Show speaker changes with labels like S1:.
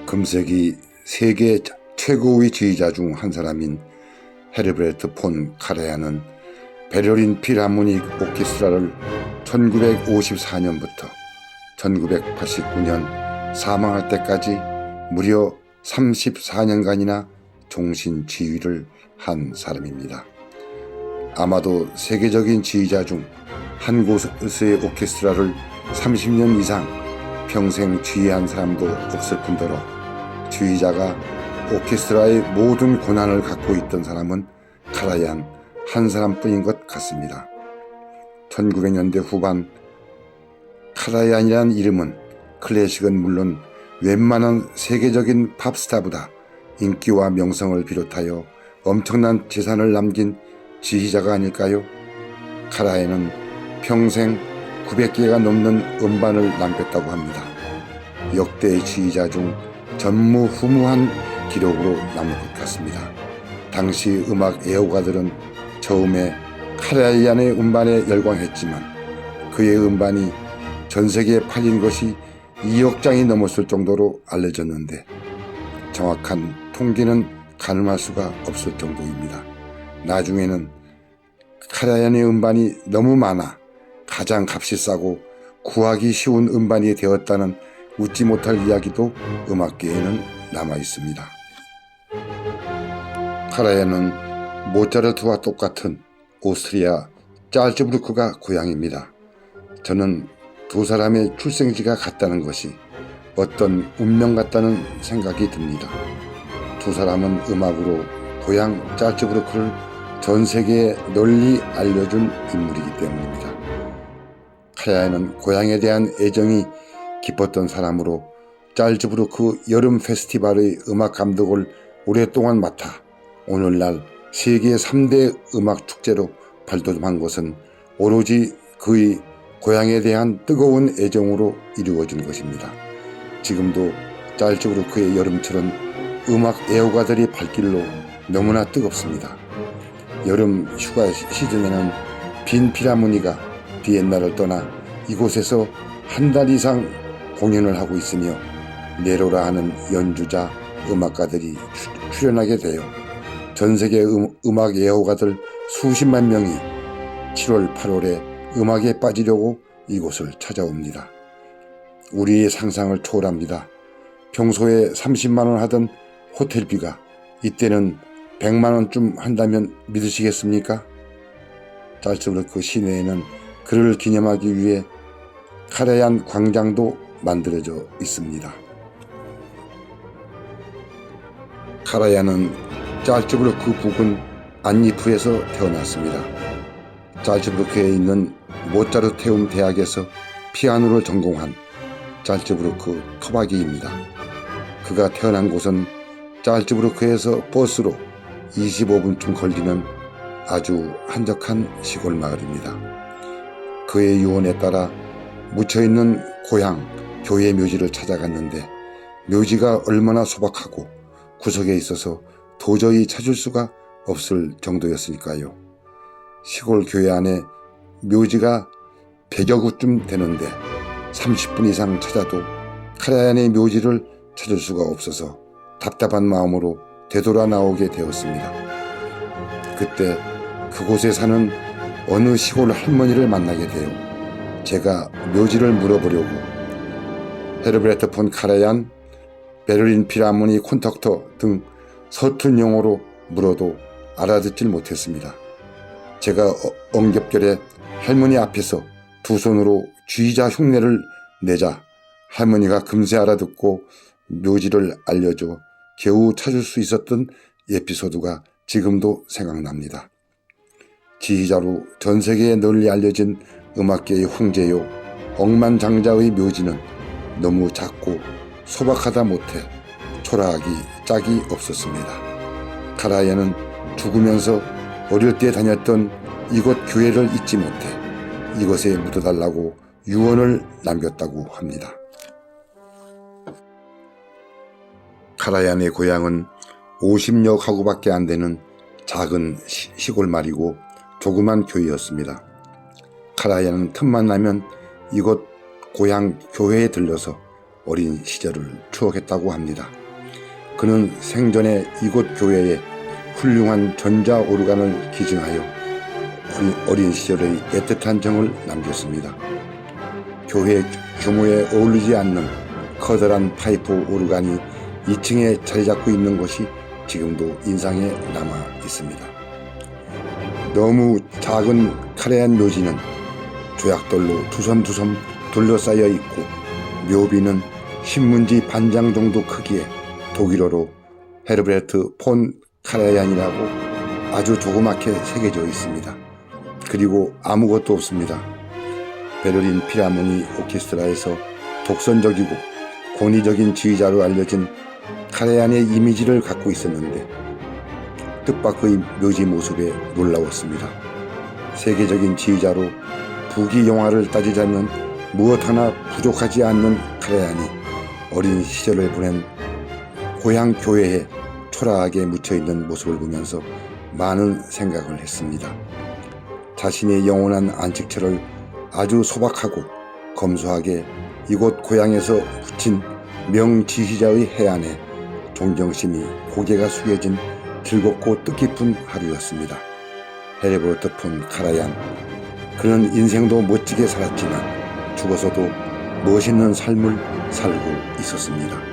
S1: 금세기 세계 최고의 지휘자 중 한 사람인 헤르베르트 폰 카라얀은 베를린 필하모닉 오케스트라를 1954년부터 1989년 사망할 때까지 무려 34년간이나 종신 지휘를 한 사람입니다. 아마도 세계적인 지휘자 중 한 곳의 오케스트라를 30년 이상 평생 지휘한 사람도 없을 뿐더러 지휘자가 오케스트라의 모든 권한을 갖고 있던 사람은 카라얀 한 사람뿐인 것 같습니다. 1900년대 후반 카라얀이란 이름은 클래식은 물론 웬만한 세계적인 팝스타보다 인기와 명성을 비롯하여 엄청난 재산을 남긴 지휘자가 아닐까요? 카라얀은 평생 900개가 넘는 음반을 남겼다고 합니다. 역대 지휘자 중 전무후무한 기록으로 남을 것 같습니다. 당시 음악 애호가들은 처음에 카라얀의 음반에 열광했지만 그의 음반이 전 세계에 팔린 것이 2억 장이 넘었을 정도로 알려졌는데 정확한 통계는 가늠할 수가 없을 정도입니다. 나중에는 카라얀의 음반이 너무 많아 가장 값이 싸고 구하기 쉬운 음반이 되었다는 웃지 못할 이야기도 음악계에는 남아 있습니다. 카라얀은 모차르트와 똑같은 오스트리아 짤츠부르크가 고향입니다. 저는 두 사람의 출생지가 같다는 것이 어떤 운명 같다는 생각이 듭니다. 두 사람은 음악으로 고향 짤츠부르크를 전 세계에 널리 알려준 인물이기 때문입니다. 카라얀은 고향에 대한 애정이 깊었던 사람으로 짤츠부르크 여름 페스티벌의 음악 감독을 오랫동안 맡아 오늘날 세계 3대 음악 축제로 발돋움한 것은 오로지 그의 고향에 대한 뜨거운 애정으로 이루어진 것입니다. 지금도 짤츠부르크의 여름철은 음악 애호가들의 발길로 너무나 뜨겁습니다. 여름 휴가 시즌에는 빈 필하모니가 비엔나를 떠나 이곳에서 한 달 이상 공연을 하고 있으며 네로라 하는 연주자, 음악가들이 출연하게 되어 전 세계 음악 애호가들 수십만 명이 7월, 8월에 음악에 빠지려고 이곳을 찾아옵니다. 우리의 상상을 초월합니다. 평소에 30만 원 하던 호텔비가 이때는 100만 원쯤 한다면 믿으시겠습니까? 짤츠부르크 시내에는 그를 기념하기 위해 카라얀 광장도 만들어져 있습니다. 카라얀은 짤츠부르크 부근 안니프에서 태어났습니다. 짤츠부르크에 있는 모차르테움 대학에서 피아노를 전공한 짤츠부르크 토박이입니다. 그가 태어난 곳은 짤츠부르크에서 버스로 25분쯤 걸리는 아주 한적한 시골 마을입니다. 그의 유언에 따라 묻혀있는 고향 교회 묘지를 찾아갔는데 묘지가 얼마나 소박하고 구석에 있어서 도저히 찾을 수가 없을 정도였으니까요. 시골 교회 안에 묘지가 100여 구쯤 되는데 30분 이상 찾아도 카라얀의 묘지를 찾을 수가 없어서 답답한 마음으로 되돌아 나오게 되었습니다. 그때 그곳에 사는 어느 시골 할머니를 만나게 되어 제가 묘지를 물어보려고 헤르베르트 폰 카라얀, 베를린 필하모닉 콘서트 등 서툰 영어로 물어도 알아듣질 못했습니다. 제가 엉겹결에 할머니 앞에서 두 손으로 쥐자 흉내를 내자 할머니가 금세 알아듣고 묘지를 알려줘 겨우 찾을 수 있었던 에피소드가 지금도 생각납니다. 지휘자로 전 세계에 널리 알려진 음악계의 황제요 억만장자의 묘지는 너무 작고 소박하다 못해 초라하기 짝이 없었습니다. 카라얀은 죽으면서 어릴 때 다녔던 이곳 교회를 잊지 못해 이것에 묻어달라고 유언을 남겼다고 합니다. 카라얀의 고향은 50여 가구밖에 안 되는 작은 시골 마을이고 조그만 교회였습니다. 카라얀은 틈만 나면 이곳 고향 교회에 들러서 어린 시절을 추억했다고 합니다. 그는 생전에 이곳 교회에 훌륭한 전자 오르간을 기증하여 어린 시절의 애틋한 정을 남겼습니다. 교회 규모에 어울리지 않는 커다란 파이프 오르간이 2층에 자리 잡고 있는 것이 지금도 인상에 남아 있습니다. 너무 작은 카레안 묘지는 조약돌로 두섬두섬 둘러싸여 있고, 묘비는 신문지 반장 정도 크기에 독일어로 헤르베르트 폰 카라얀이라고 아주 조그맣게 새겨져 있습니다. 그리고 아무것도 없습니다. 베를린 필하모니 오케스트라에서 독선적이고 권위적인 지휘자로 알려진 카라얀의 이미지를 갖고 있었는데 뜻밖의 묘지 모습에 놀라웠습니다. 세계적인 지휘자로 부귀 영화를 따지자면 무엇 하나 부족하지 않는 카라얀이 어린 시절을 보낸 고향 교회에 초라하게 묻혀있는 모습을 보면서 많은 생각을 했습니다. 자신의 영원한 안식처를 아주 소박하고 검소하게 이곳 고향에서 붙인 명지휘자의 해안에 존경심이 고개가 숙여진 즐겁고 뜻깊은 하루였습니다. 헤르베르트 폰 카라얀, 그는 인생도 멋지게 살았지만 죽어서도 멋있는 삶을 살고 있었습니다.